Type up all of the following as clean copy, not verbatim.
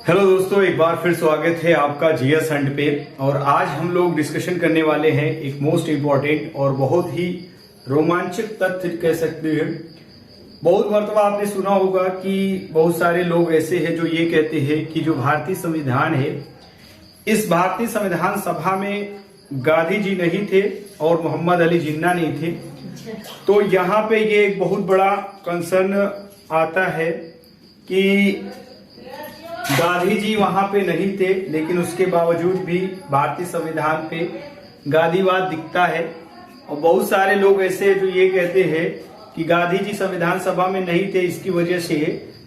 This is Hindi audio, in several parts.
हेलो दोस्तों, एक बार फिर स्वागत है आपका जीएस हंट पे। और आज हम लोग डिस्कशन करने वाले हैं एक मोस्ट इम्पॉर्टेंट और बहुत ही रोमांचक तथ्य कह सकते हैं। बहुत मर्तबा आपने सुना होगा कि बहुत सारे लोग ऐसे हैं जो ये कहते हैं कि जो भारतीय संविधान है, इस भारतीय संविधान सभा में गांधी जी नहीं थे और मोहम्मद अली जिन्ना नहीं थे। तो यहाँ पे ये एक बहुत बड़ा कंसर्न आता है कि गांधी जी वहां पे नहीं थे, लेकिन उसके बावजूद भी भारतीय संविधान पे गांधीवाद दिखता है। और बहुत सारे लोग ऐसे जो ये कहते हैं कि गांधी जी संविधान सभा में नहीं थे, इसकी वजह से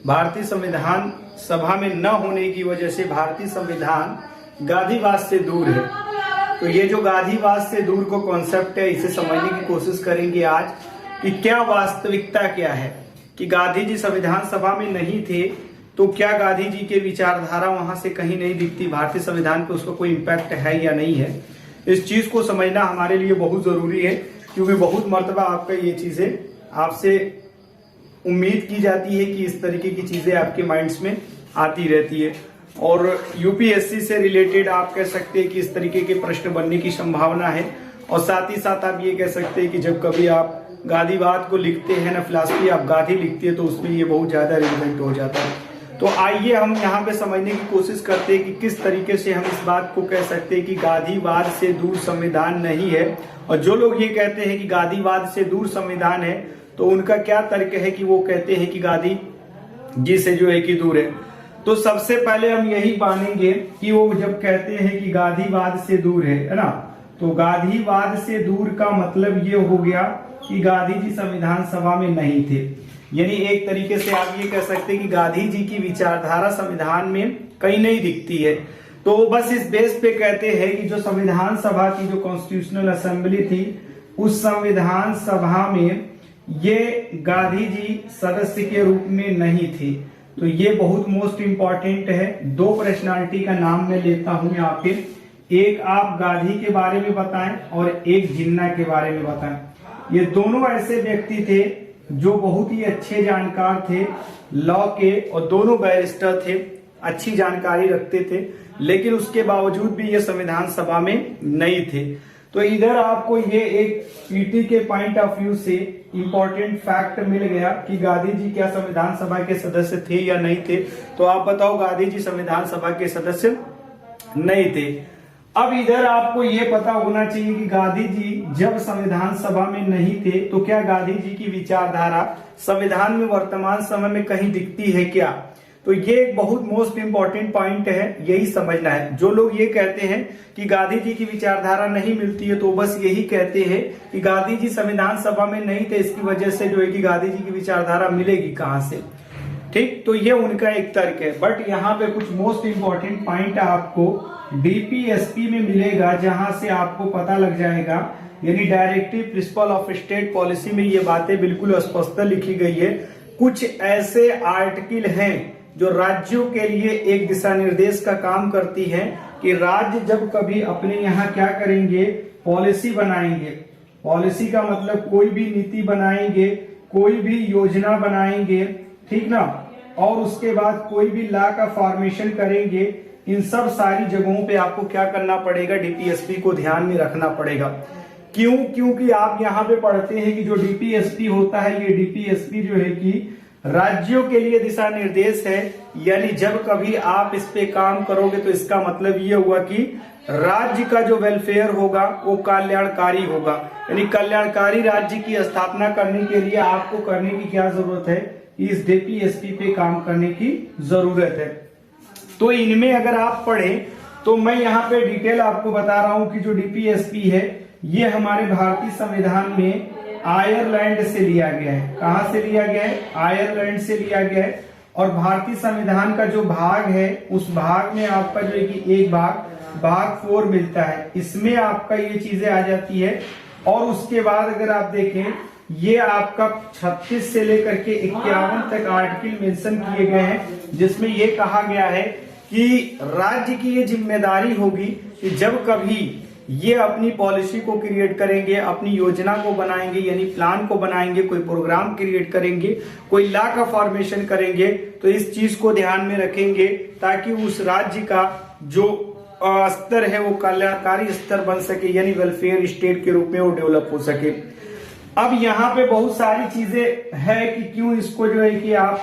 भारतीय संविधान सभा में न होने की वजह से भारतीय संविधान गांधीवाद से दूर है। तो ये जो गांधीवाद से दूर को कॉन्सेप्ट है, इसे समझने की कोशिश करेंगे आज कि क्या वास्तविकता क्या है। कि गांधी जी संविधान सभा में नहीं थे तो क्या गांधी जी के विचारधारा वहां से कहीं नहीं दिखती, भारतीय संविधान पे उसका कोई इम्पैक्ट है या नहीं है। इस चीज को समझना हमारे लिए बहुत जरूरी है, क्योंकि बहुत मर्तबा आपका ये चीजें आपसे उम्मीद की जाती है कि इस तरीके की चीजें आपके माइंड्स में आती रहती है। और यूपीएससी से रिलेटेड आप कह सकते हैं कि इस तरीके के प्रश्न बनने की संभावना है। और साथ ही साथ आप ये कह सकते हैं कि जब कभी आप गांधीवाद को लिखते हैं ना, फिलॉसफी आप गांधी लिखते हैं, तो उसमें ये बहुत ज्यादा रिलेवेंट हो जाता है। तो आइए हम यहाँ पे समझने की कोशिश करते हैं कि किस तरीके से हम इस बात को कह सकते हैं कि गांधीवाद से दूर संविधान नहीं है। और जो लोग ये कहते हैं कि गांधीवाद से दूर संविधान है, तो उनका क्या तर्क है कि वो कहते हैं कि गांधी जी से जो है कि दूर है। तो सबसे पहले हम यही मानेंगे कि वो जब कहते हैं कि गांधीवाद से दूर है ना, तो गांधीवाद से दूर का मतलब ये हो गया कि गांधी जी संविधान सभा में नहीं थे। यानी एक तरीके से आप ये कह सकते हैं कि गांधी जी की विचारधारा संविधान में कहीं नहीं दिखती है। तो बस इस बेस पे कहते हैं कि जो संविधान सभा की जो कॉन्स्टिट्यूशनल असेंबली थी, उस संविधान सभा में ये गांधी जी सदस्य के रूप में नहीं थे। तो ये बहुत मोस्ट इंपॉर्टेंट है। दो पर्सनालिटी का नाम मैं लेता हूं यहाँ पे, एक आप गांधी के बारे में बताएं और एक जिन्ना के बारे में बताएं। ये दोनों ऐसे व्यक्ति थे जो बहुत ही अच्छे जानकार थे लॉ के, और दोनों बैरिस्टर थे, अच्छी जानकारी रखते थे, लेकिन उसके बावजूद भी ये संविधान सभा में नहीं थे। तो इधर आपको ये एक पीटी के पॉइंट ऑफ व्यू से इंपॉर्टेंट फैक्ट मिल गया कि गांधी जी क्या संविधान सभा के सदस्य थे या नहीं थे। तो आप बताओ, गांधी जी संविधान सभा के सदस्य नहीं थे। अब इधर आपको ये पता होना चाहिए कि गांधी जी जब संविधान सभा में नहीं थे, तो क्या गांधी जी की विचारधारा संविधान में वर्तमान समय में कहीं दिखती है क्या। तो ये एक बहुत मोस्ट इंपॉर्टेंट पॉइंट है, यही समझना है। जो लोग ये कहते हैं कि गांधी जी की विचारधारा नहीं मिलती है, तो बस यही कहते हैं कि गांधी जी संविधान सभा में नहीं थे, इसकी वजह से जो है कि गांधी जी की विचारधारा मिलेगी कहां से। ठीक, तो ये उनका एक तर्क है। बट यहाँ पे कुछ मोस्ट इंपॉर्टेंट पॉइंट आपको डीपीएसपी में मिलेगा, जहां से आपको पता लग जाएगा, यानी directive principle of state policy में ये बातें बिल्कुल स्पष्ट लिखी गई है। कुछ ऐसे आर्टिकल हैं जो राज्यों के लिए एक दिशा निर्देश का काम करती है कि राज्य जब कभी अपने यहाँ क्या करेंगे, पॉलिसी बनाएंगे। पॉलिसी का मतलब कोई भी नीति बनाएंगे, कोई भी योजना बनाएंगे, ठीक ना, और उसके बाद कोई भी लॉ का फॉर्मेशन करेंगे। इन सब सारी जगहों पे आपको क्या करना पड़ेगा, डीपीएसपी को ध्यान में रखना पड़ेगा। क्यों? क्योंकि आप यहाँ पे पढ़ते हैं कि जो डीपीएसपी होता है, ये डीपीएसपी जो है कि राज्यों के लिए दिशा निर्देश है। यानी जब कभी आप इस पे काम करोगे, तो इसका मतलब ये हुआ कि राज्य का जो वेलफेयर होगा वो कल्याणकारी होगा। यानी कल्याणकारी राज्य की स्थापना करने के लिए आपको करने की क्या जरूरत है, इस डीपीएसपी पे काम करने की जरूरत है। तो इनमें अगर आप पढ़ें, तो मैं यहाँ पे डिटेल आपको बता रहा हूं कि जो डीपीएसपी है, ये हमारे भारतीय संविधान में आयरलैंड से लिया गया है। कहां से लिया गया है? आयरलैंड से लिया गया है। और भारतीय संविधान का जो भाग है, उस भाग में आपका जो है कि एक भाग 4 मिलता है, इसमें आपका ये चीजें आ जाती है। और उसके बाद अगर आप देखें, ये आपका 36 से लेकर के 51 तक आर्टिकल मेंशन किए गए हैं, जिसमें ये कहा गया है कि राज्य की ये जिम्मेदारी होगी कि जब कभी ये अपनी पॉलिसी को क्रिएट करेंगे, अपनी योजना को बनाएंगे, यानी प्लान को बनाएंगे, कोई प्रोग्राम क्रिएट करेंगे, कोई लॉ का फॉर्मेशन करेंगे, तो इस चीज को ध्यान में रखेंगे ताकि उस राज्य का जो स्तर है वो कल्याणकारी स्तर बन सके, यानी वेलफेयर स्टेट के रूप में वो डेवलप हो सके। अब यहाँ पे बहुत सारी चीजें है कि क्यों इसको जो है कि आप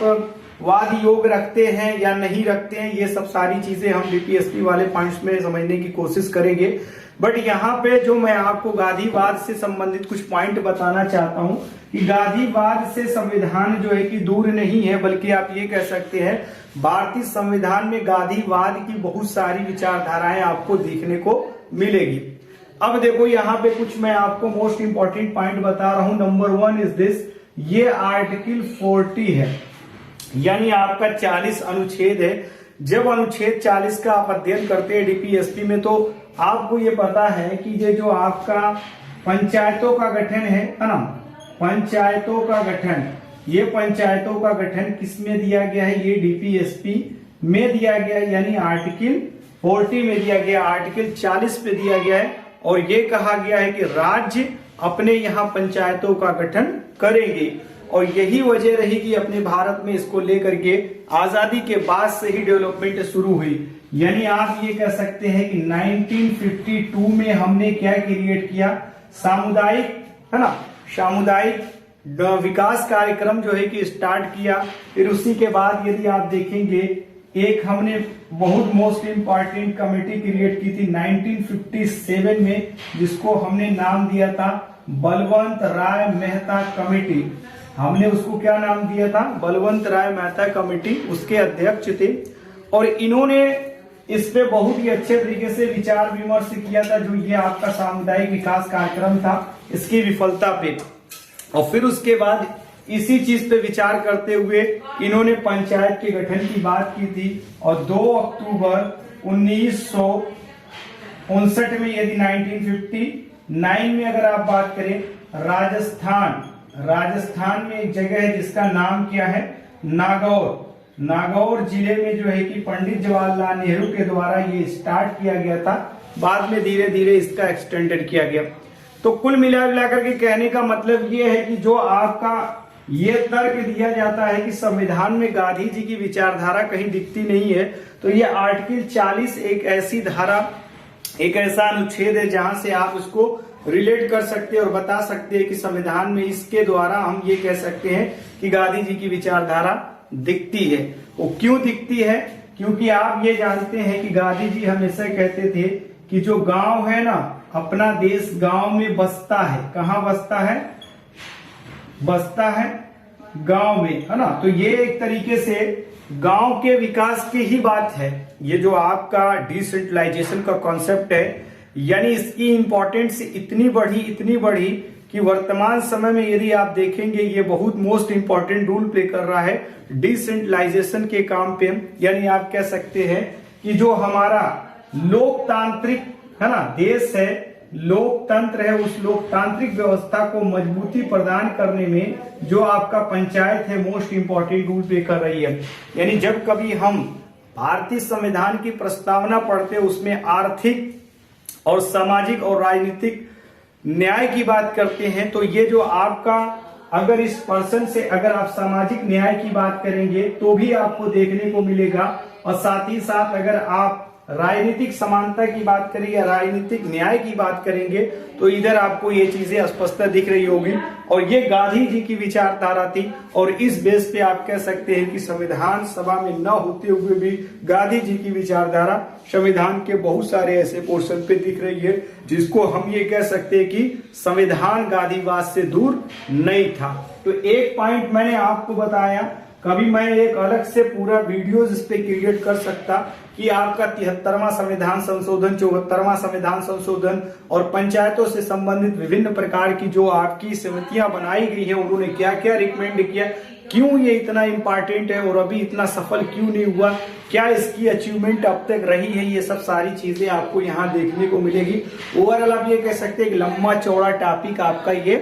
वाद योग रखते हैं या नहीं रखते हैं, ये सब सारी चीजें हम बीपीएससी वाले पॉइंट्स में समझने की कोशिश करेंगे। बट यहाँ पे जो मैं आपको गांधीवाद से संबंधित कुछ पॉइंट बताना चाहता हूँ कि गांधीवाद से संविधान जो है कि दूर नहीं है, बल्कि आप ये कह सकते हैं भारतीय संविधान में गांधीवाद की बहुत सारी विचारधाराएं आपको देखने को मिलेगी। अब देखो यहाँ पे कुछ मैं आपको मोस्ट इंपॉर्टेंट पॉइंट बता रहा हूं। नंबर 1 इज दिस, ये आर्टिकल 40 है, यानी आपका 40 अनुच्छेद है। जब अनुच्छेद 40 का आप अध्ययन करते हैं डीपीएसपी में तो आपको ये पता है कि ये जो आपका पंचायतों का गठन है ना, पंचायतों का गठन, ये पंचायतों का गठन किस में दिया गया है, ये डीपीएसपी में दिया गया है, यानी आर्टिकल 40 में दिया गया, आर्टिकल 40 पे दिया गया है। और ये कहा गया है कि राज्य अपने यहाँ पंचायतों का गठन करेंगे। और यही वजह रही कि अपने भारत में इसको लेकर के आजादी के बाद से ही डेवलपमेंट शुरू हुई। यानी आप ये कह सकते हैं कि 1952 में हमने क्या क्रिएट किया, सामुदायिक, है ना, सामुदायिक विकास कार्यक्रम जो है कि स्टार्ट किया। फिर उसी के बाद यदि आप देखेंगे एक हमने बहुत मोस्ट इंपॉर्टेंट कमेटी क्रिएट की थी 1957 में, जिसको हमने नाम दिया था बलवंत राय मेहता कमेटी। हमने उसको क्या नाम दिया था, बलवंत राय मेहता कमेटी, उसके अध्यक्ष थे। और इन्होंने इस पे बहुत ही अच्छे तरीके से विचार विमर्श किया था, जो ये आपका सामुदायिक विकास कार्यक्रम था, इसकी विफलता पे। और फिर उसके बाद इसी चीज पे विचार करते हुए इन्होंने पंचायत के गठन की बात की थी। और 2 अक्टूबर 1959 में, यदि 1959 में अगर आप बात करें, राजस्थान में एक जगह है जिसका नाम क्या है, नागौर जिले में जो है कि पंडित जवाहरलाल नेहरू के द्वारा ये स्टार्ट किया गया था। बाद में धीरे धीरे इसका एक्सटेंडेड किया गया। तो कुल मिलाकर के कहने का मतलब ये है कि जो आपका ये तर्क दिया जाता है कि संविधान में गांधी जी की विचारधारा कहीं दिखती नहीं है, तो ये आर्टिकल 40 एक ऐसी धारा, एक ऐसा अनुच्छेद है जहां से आप उसको रिलेट कर सकते हैं और बता सकते हैं कि संविधान में इसके द्वारा हम ये कह सकते हैं कि गांधी जी की विचारधारा दिखती है। वो क्यों दिखती है, क्योंकि आप ये जानते हैं कि गांधी जी हमेशा कहते थे कि जो गांव है ना, अपना देश गांव में बसता है। कहाँ बसता है, बसता है गांव में, है ना। तो ये एक तरीके से गांव के विकास की ही बात है। ये जो आपका डिसेंट्रलाइजेशन का कॉन्सेप्ट है, यानी इसकी इंपॉर्टेंस इतनी बढ़ी कि वर्तमान समय में यदि आप देखेंगे ये बहुत मोस्ट इंपॉर्टेंट रोल प्ले कर रहा है डिसेंट्रलाइजेशन के काम पे। यानी आप कह सकते हैं कि जो हमारा लोकतांत्रिक, है ना, देश है, लोकतंत्र है, उस लोकतांत्रिक व्यवस्था को मजबूती प्रदान करने में जो आपका पंचायत है मोस्ट इंपॉर्टेंट रोल प्ले कर रही है। यानी जब कभी हम भारतीय संविधान की प्रस्तावना पढ़ते हैं, उसमें आर्थिक और सामाजिक और राजनीतिक न्याय की बात करते हैं, तो ये जो आपका, अगर इस पर्सन से अगर आप सामाजिक न्याय की बात करेंगे तो भी आपको देखने को मिलेगा। और साथ ही साथ अगर आप राजनीतिक समानता की बात करें या राजनीतिक न्याय की बात करेंगे तो इधर आपको ये चीजें स्पष्ट दिख रही होगी। और ये गांधी जी की विचारधारा थी। और इस बेस पे आप कह सकते हैं कि संविधान सभा में न होते हुए भी गांधी जी की विचारधारा संविधान के बहुत सारे ऐसे पोर्शन पे दिख रही है, जिसको हम ये कह सकते हैं कि संविधान गांधीवाद से दूर नहीं था। तो एक पॉइंट मैंने आपको बताया, कभी मैं एक अलग से पूरा वीडियो इस पे क्रिएट कर सकता कि आपका 73वां संविधान संशोधन, 74वां संविधान संशोधन और पंचायतों से संबंधित विभिन्न प्रकार की जो आपकी समितियां बनाई गई है, उन्होंने क्या क्या रिकमेंड किया, क्यों ये इतना इंपॉर्टेंट है और अभी इतना सफल क्यों नहीं हुआ, क्या इसकी अचीवमेंट अब तक रही है, ये सब सारी चीजें आपको यहाँ देखने को मिलेगी। ओवरऑल आप ये कह सकते हैं कि लंबा चौड़ा टॉपिक आपका ये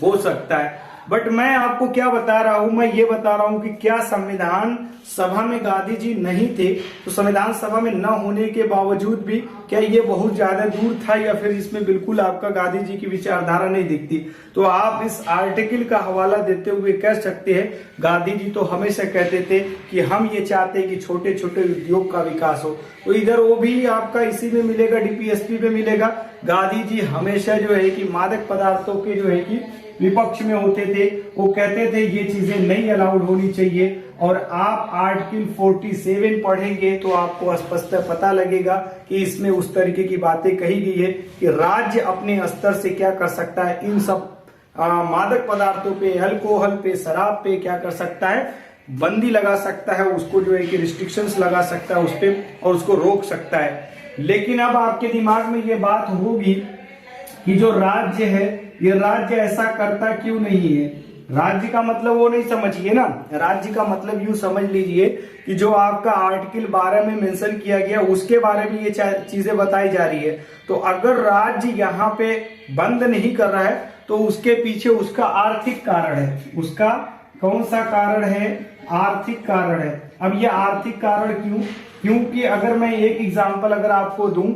हो सकता है। बट मैं आपको क्या बता रहा हूं, मैं ये बता रहा हूं कि क्या संविधान सभा में गांधी जी नहीं थे तो संविधान सभा में न होने के बावजूद भी क्या ये बहुत ज्यादा दूर था, या फिर इसमें बिल्कुल आपका गांधी जी की विचारधारा नहीं दिखती। तो आप इस आर्टिकल का हवाला देते हुए कह सकते हैं गांधी जी तो हमेशा कहते थे कि हम ये चाहते हैं कि छोटे छोटे उद्योग का विकास हो। तो इधर वो भी आपका इसी में मिलेगा, डीपीएसपी में मिलेगा। गांधी जी हमेशा जो है कि मादक पदार्थों के जो है कि विपक्ष में होते थे, वो कहते थे ये चीजें नहीं अलाउड होनी चाहिए। और आप आर्टिकल 47 पढ़ेंगे तो आपको स्पष्ट पता लगेगा कि इसमें उस तरीके की बातें कही गई है कि राज्य अपने स्तर से क्या कर सकता है, इन सब मादक पदार्थों पे, अल्कोहल पे, शराब पे क्या कर सकता है, बंदी लगा सकता है, उसको जो है कि रिस्ट्रिक्शंस लगा सकता है उस पे, और उसको रोक सकता है। लेकिन अब आपके दिमाग में ये बात होगी कि जो राज्य है, ये राज्य ऐसा करता क्यों नहीं है। राज्य का मतलब वो नहीं समझिए ना, राज्य का मतलब यूं समझ लीजिए कि जो आपका आर्टिकल 12 में मेंशन किया गया उसके बारे में ये चीजें बताई जा रही है। तो अगर राज्य यहाँ पे बंद नहीं कर रहा है तो उसके पीछे उसका आर्थिक कारण है। उसका कौन सा कारण है? आर्थिक कारण है। अब ये आर्थिक कारण क्यों? क्योंकि अगर मैं एक एग्जांपल अगर आपको दूं,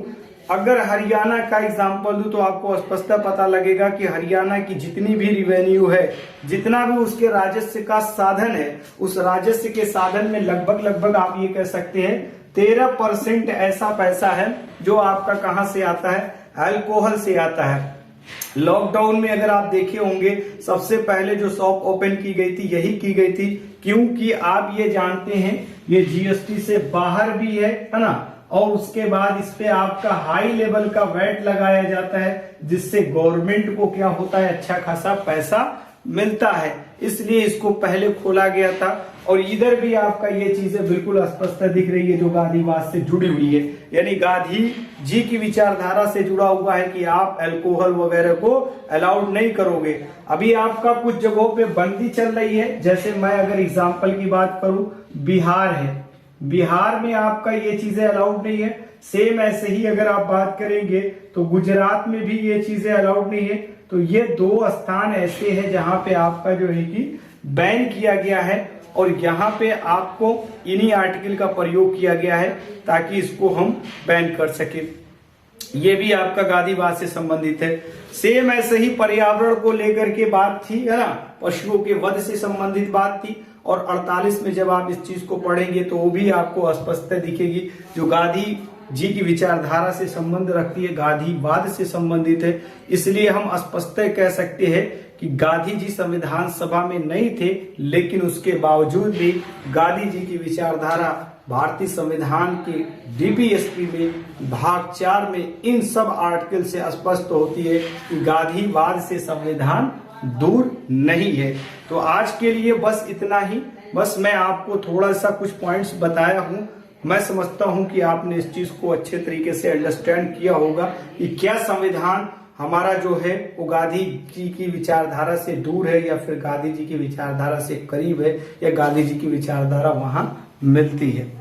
अगर हरियाणा का एग्जांपल दूं तो आपको स्पष्ट पता लगेगा कि हरियाणा की जितनी भी रिवेन्यू है, जितना भी उसके राजस्व का साधन है, उस राजस्व के साधन में लगभग आप ये कह सकते हैं 13% ऐसा पैसा है जो आपका कहां से आता है? अल्कोहल से आता है। लॉकडाउन में अगर आप देखे होंगे सबसे पहले जो शॉप ओपन की गई थी यही की गई थी, क्योंकि आप ये जानते हैं ये जीएसटी से बाहर भी है ना, और उसके बाद इस पे आपका हाई लेवल का वैट लगाया जाता है, जिससे गवर्नमेंट को क्या होता है, अच्छा खासा पैसा मिलता है। इसलिए इसको पहले खोला गया था। और इधर भी आपका ये चीजें बिल्कुल स्पष्ट दिख रही है जो गांधीवाद से जुड़ी हुई है, यानी गांधी जी की विचारधारा से जुड़ा हुआ है कि आप अल्कोहल वगैरह को अलाउड नहीं करोगे। अभी आपका कुछ जगहों पे बंदी चल रही है, जैसे मैं अगर एग्जाम्पल की बात करूं, बिहार है, बिहार में आपका ये चीजें अलाउड नहीं है। सेम ऐसे ही अगर आप बात करेंगे तो गुजरात में भी ये चीजें अलाउड नहीं है। तो ये दो स्थान ऐसे हैं जहां पे आपका जो है कि बैन किया गया है, और यहाँ पे आपको इन्हीं आर्टिकल का प्रयोग किया गया है ताकि इसको हम बैन कर सके। ये भी आपका गांधीवाद से संबंधित है। सेम ऐसे ही पर्यावरण को लेकर के बात थी, है ना, पशुओं के वध से संबंधित बात थी। और 48 में जब आप इस चीज को पढ़ेंगे तो वो भी आपको स्पष्ट दिखेगी, जो गांधी जी की विचारधारा से संबंध रखती है, गांधीवाद से संबंधित है। इसलिए हम स्पष्ट कह सकते हैं कि गांधी जी संविधान सभा में नहीं थे, लेकिन उसके बावजूद भी गांधी जी की विचारधारा भारतीय संविधान के डीपीएसपी में भाग 4 में इन सब आर्टिकल से स्पष्ट होती है कि गांधीवाद से संविधान दूर नहीं है। तो आज के लिए बस इतना ही। बस मैं आपको थोड़ा सा कुछ पॉइंट्स बताया हूं। मैं समझता हूं कि आपने इस चीज को अच्छे तरीके से अंडरस्टैंड किया होगा कि क्या संविधान हमारा जो है वो गांधी जी की विचारधारा से दूर है, या फिर गांधी जी की विचारधारा से करीब है, या गांधी जी की विचारधारा वहां मिलती है।